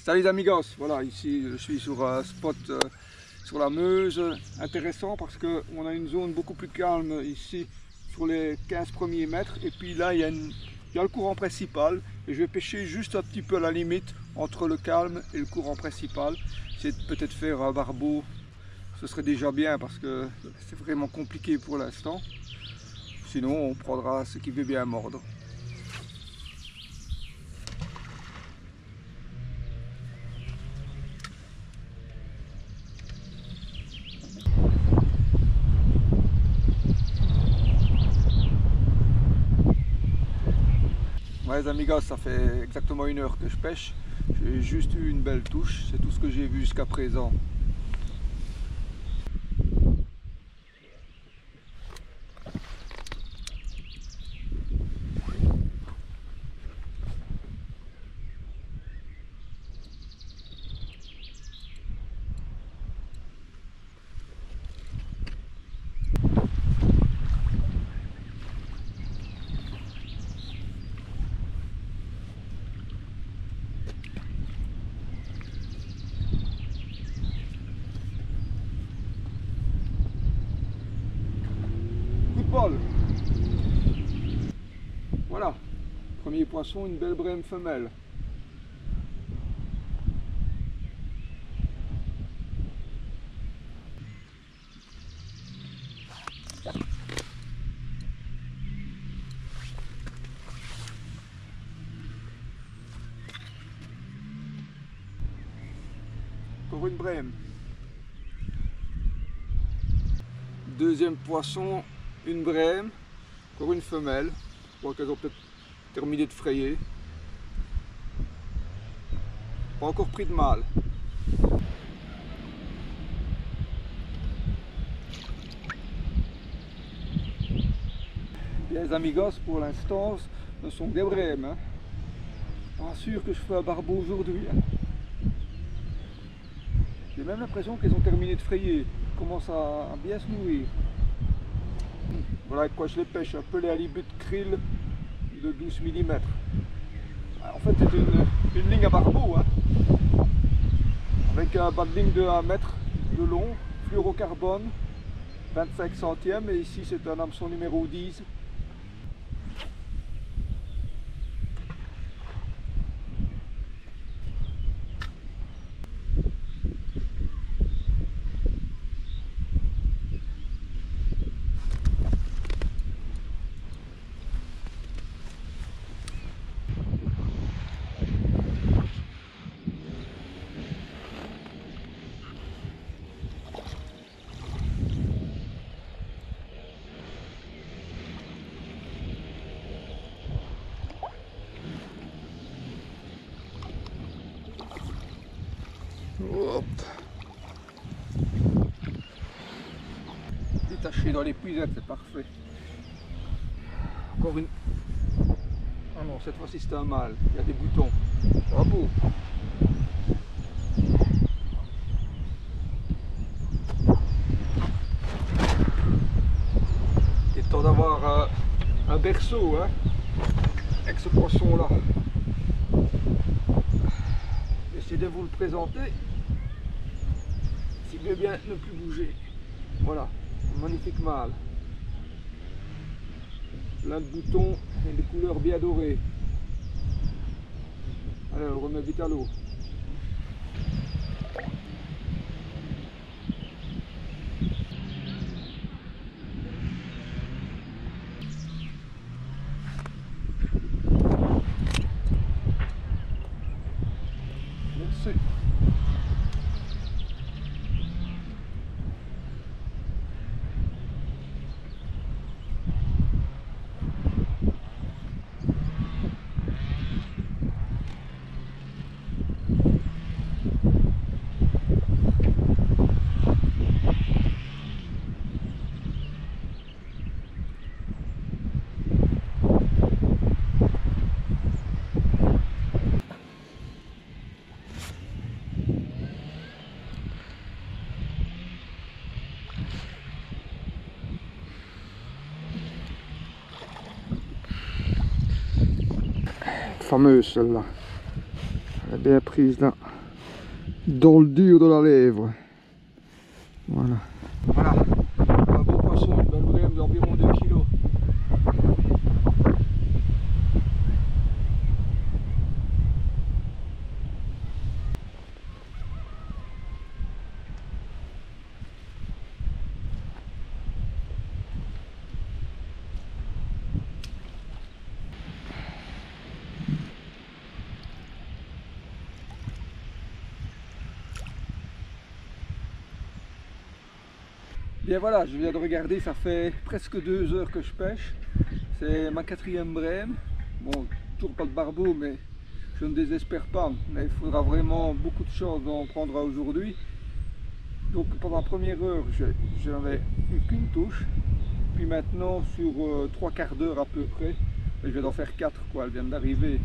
Salut les amigos, voilà ici je suis sur un spot sur la Meuse, intéressant parce qu'on a une zone beaucoup plus calme ici sur les 15 premiers mètres et puis là il y a le courant principal et je vais pêcher juste un petit peu à la limite entre le calme et le courant principal. Essayer de peut-être faire un barbeau, ce serait déjà bien parce que c'est vraiment compliqué pour l'instant. Sinon on prendra ce qui veut bien mordre. Ouais les amigos, ça fait exactement 1 heure que je pêche. J'ai juste eu une belle touche, c'est tout ce que j'ai vu jusqu'à présent. Voilà, premier poisson, une belle brème femelle. Encore une brème. Deuxième poisson, une brème, encore une femelle. Je crois qu'elles ont peut-être terminé de frayer. Pas encore pris de mâle. Bien les amigos, pour l'instant, ce sont des brèmes. Hein. Pas sûr que je fais un barbeau aujourd'hui. Hein. J'ai même l'impression qu'elles ont terminé de frayer. Elles commencent à bien se nourrir. Voilà avec quoi je les pêche, un peu les halibut krill de 12 mm. En fait c'est une ligne à barbeau, hein, avec un bas de ligne de 1 mètre de long, fluorocarbone, 25 centièmes, et ici c'est un hameçon numéro 10. Hop. Détaché dans les puisettes, c'est parfait. Encore une. Ah non, cette fois-ci c'est un mâle, il y a des boutons. Bravo. Il est temps d'avoir un berceau, hein, avec ce poisson là. J'essaie de vous le présenter. S'il veut bien ne plus bouger. Voilà, magnifique mâle. Plein de boutons et des couleurs bien dorées. Allez, on le remet vite à l'eau. Merci. Fameuse celle-là. bien prise là, dans le dur de la lèvre. Voilà. Voilà, un beau poisson, une belle brème d'environ 2 kg. Bien voilà, je viens de regarder, ça fait presque 2 heures que je pêche. C'est ma 4e brème. Bon, toujours pas de barbeau, mais je ne désespère pas. Mais il faudra vraiment beaucoup de chance d'en prendre aujourd'hui. Donc pendant la première heure, je n'avais eu qu'une touche. Puis maintenant, sur 3/4 d'heure à peu près, je vais en faire 4, quoi. Elles viennent d'arriver.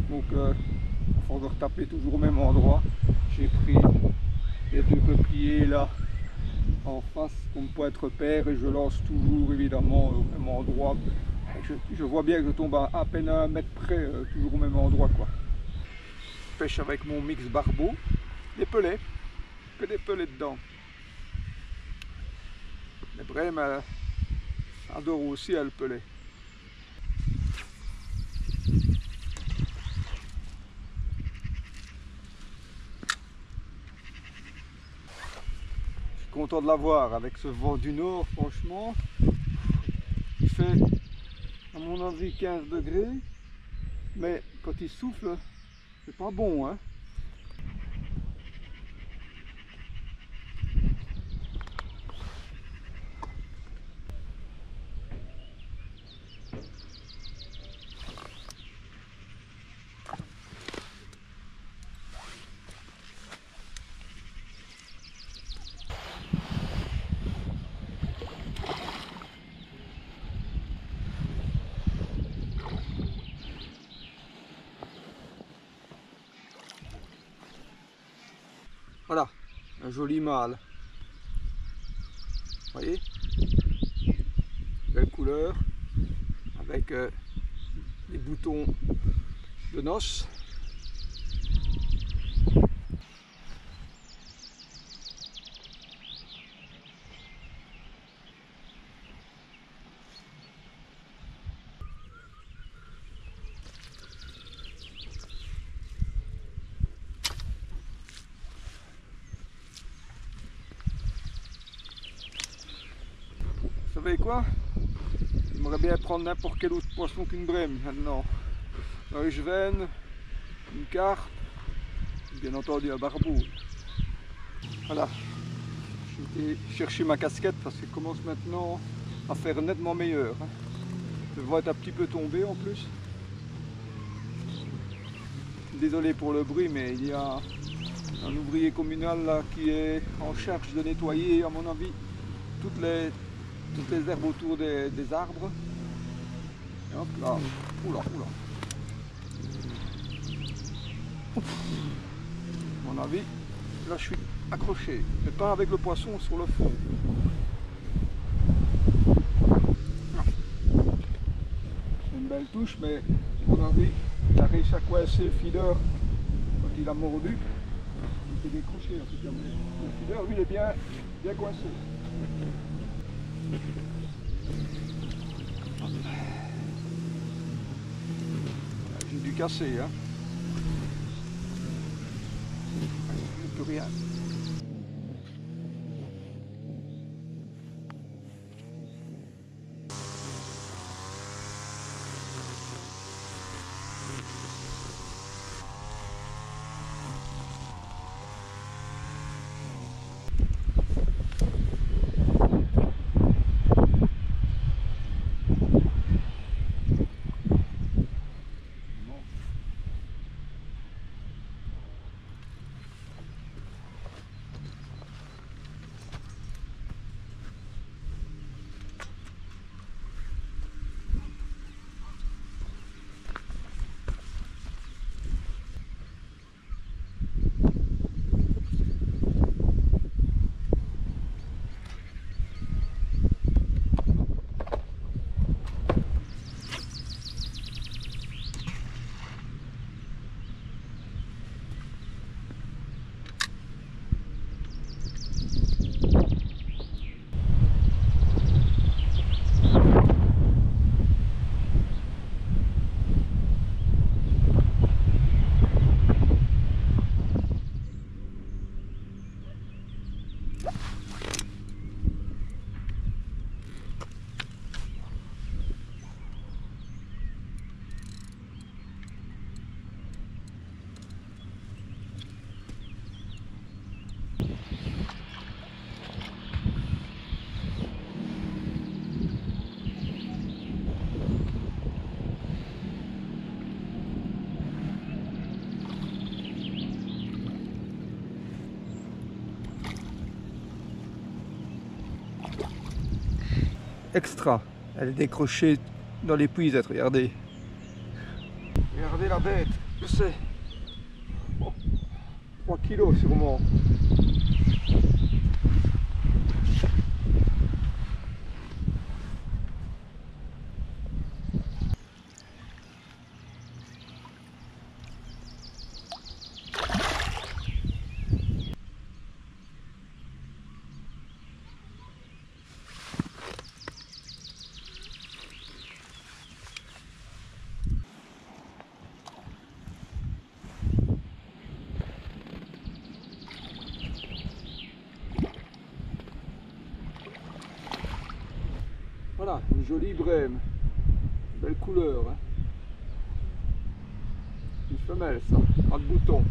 Donc, à force de retaper toujours au même endroit, j'ai pris les 2 peupliers là en face comme pointe repère et je lance toujours évidemment au même endroit. Je vois bien que je tombe à peine à 1 mètre près, toujours au même endroit, quoi. Je pêche avec mon mix barbeau, des pelets, que des pelets dedans. Les brèmes adorent aussi le pelet. Content de l'avoir avec ce vent du nord, franchement. Il fait à mon avis 15 degrés, mais quand il souffle, c'est pas bon, hein. Voilà, un joli mâle. Vous voyez, belle couleur, avec des boutons de noces. Vous savez quoi? J'aimerais bien prendre n'importe quel autre poisson qu'une brème maintenant. Un échevenne, une carpe, bien entendu un barbeau. Voilà, je vais chercher ma casquette parce qu'elle commence maintenant à faire nettement meilleur. Le vent est un petit peu tombé en plus. Désolé pour le bruit, mais il y a un ouvrier communal là qui est en charge de nettoyer, à mon avis, toutes les herbes autour des arbres. Et hop là, oula, oula. À mon avis, là je suis accroché, mais pas avec le poisson sur le fond. Une belle touche, mais à mon avis, il a réussi à coincer le feeder quand il a mordu. Il s'est décroché en tout cas. Le feeder, lui, il est bien coincé. J'ai dû casser, hein. Plus rien. extra. Elle est décrochée dans l'épuisette, regardez. Regardez la bête, je sais. Oh, 3 kilos sûrement. Voilà, une jolie brème, belle couleur, hein. Une femelle ça, pas de bouton.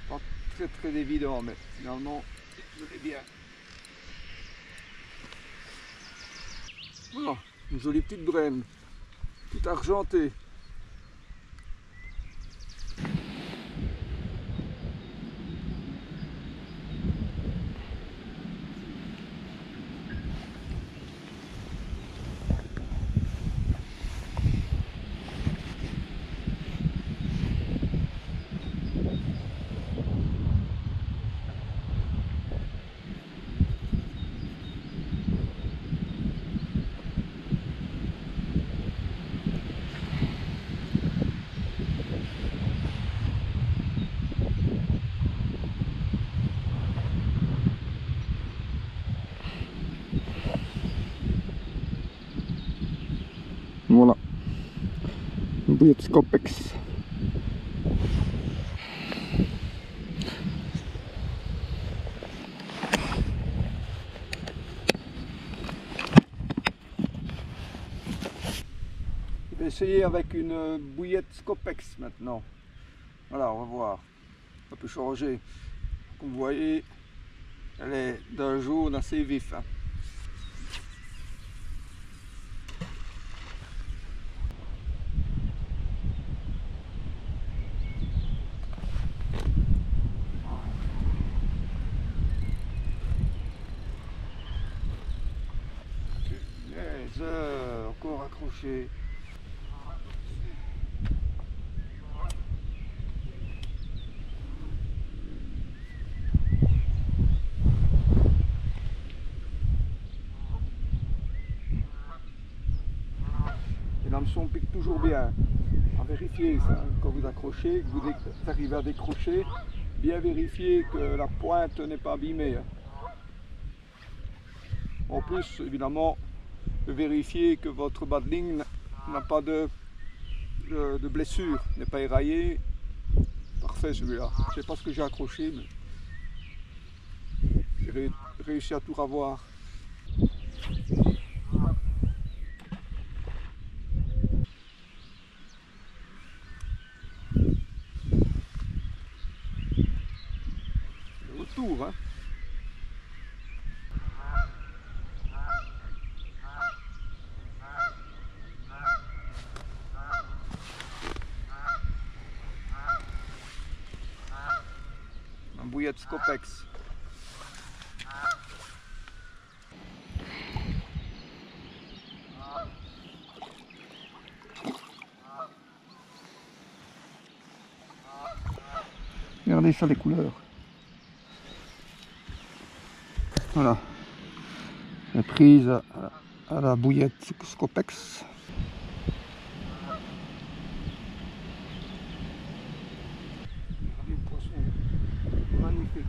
Pas très évident, mais finalement je l'ai bien. Voilà, une jolie petite brème, toute argentée. Voilà, une bouillette Scopex. Je vais essayer avec une bouillette Scopex maintenant. Voilà, on va voir. Ça peut changer. Comme vous voyez, elle est d'un jaune assez vif, hein. Encore accroché. Et l'hameçon pique toujours bien. À vérifier ça, quand vous accrochez, que vous arrivez à décrocher, bien vérifier que la pointe n'est pas abîmée. En plus, évidemment, vérifier que votre bas de ligne n'a pas de blessure, n'est pas éraillé. Parfait celui-là. Je ne sais pas ce que j'ai accroché, mais j'ai réussi à tout revoir. Autour, hein. Un bouillette Scopex. Regardez ça les couleurs. Voilà. La prise à la bouillette Scopex. Regardez le poisson. Magnifique.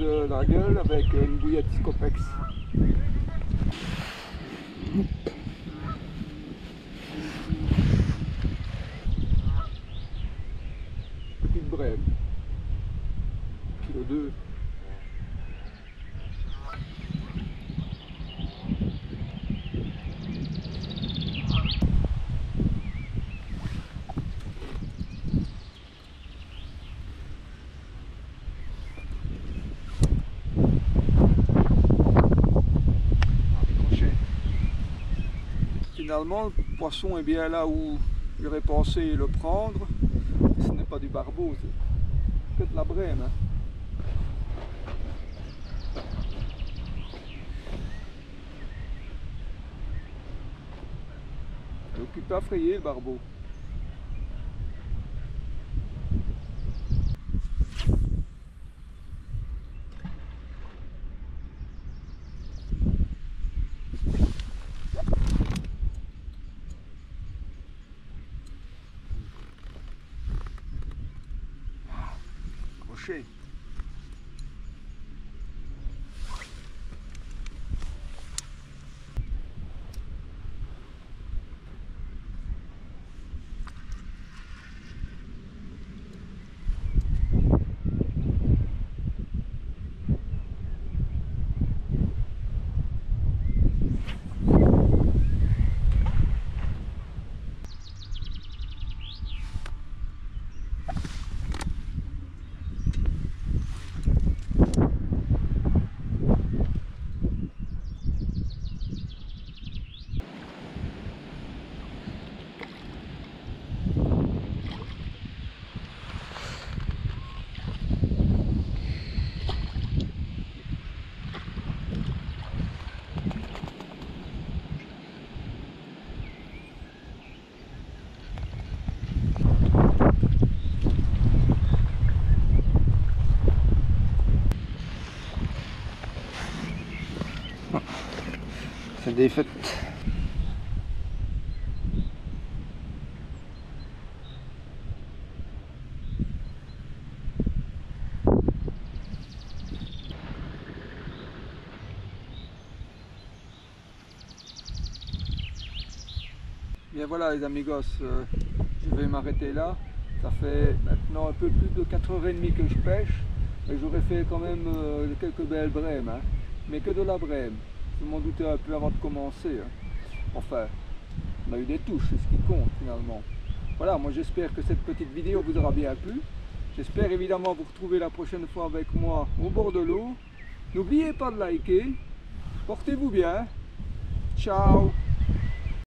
de la gueule avec une bouillette Scopex. Petite brème, kilo 2. Finalement, le poisson est bien là où j'aurais pensé le prendre. Ce n'est pas du barbeau, c'est que de la brème. Hein. Il est occupé à frayer le barbeau. Crochet. C'est défaite. Bien voilà les amigos, je vais m'arrêter là. Ça fait maintenant un peu plus de 4h30 que je pêche. Et j'aurais fait quand même quelques belles brèmes, hein. Mais que de la brème. Je m'en doutais un peu avant de commencer. Hein. Enfin, on a eu des touches, c'est ce qui compte finalement. Voilà, moi j'espère que cette petite vidéo vous aura bien plu. J'espère évidemment vous retrouver la prochaine fois avec moi au bord de l'eau. N'oubliez pas de liker. Portez-vous bien. Ciao.